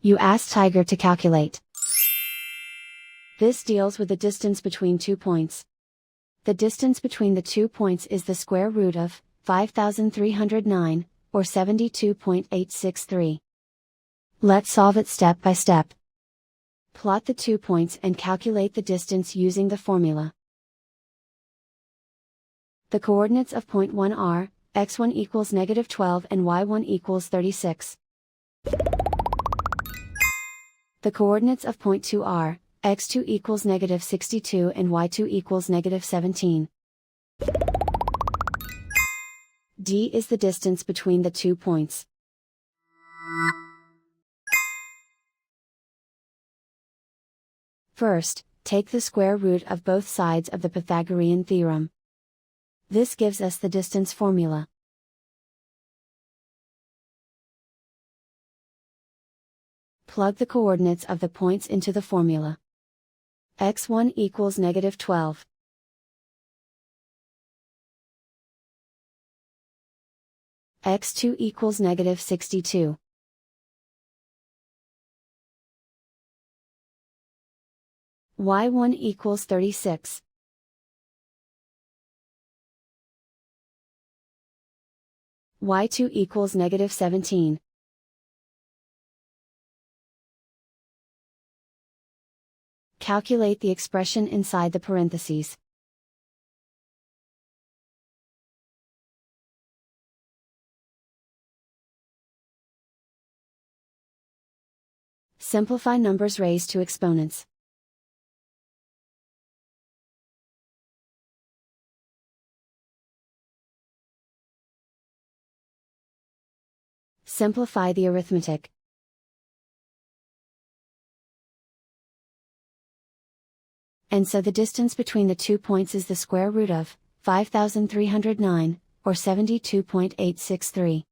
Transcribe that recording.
You ask Tiger to calculate. This deals with the distance between 2 points. The distance between the 2 points is the square root of 5,309, or 72.863. Let's solve it step by step. Plot the 2 points and calculate the distance using the formula. The coordinates of point 1 are, x1 equals -12 and y1 equals 36. The coordinates of point 2 are, x2 equals -62 and y2 equals -17. D is the distance between the 2 points. First, take the square root of both sides of the Pythagorean theorem. This gives us the distance formula. Plug the coordinates of the points into the formula. x1 equals -12. x2 equals -62. y1 equals 36. y2 equals -17. Calculate the expression inside the parentheses. Simplify numbers raised to exponents. Simplify the arithmetic. And so the distance between the 2 points is the square root of 5,309, or 72.863.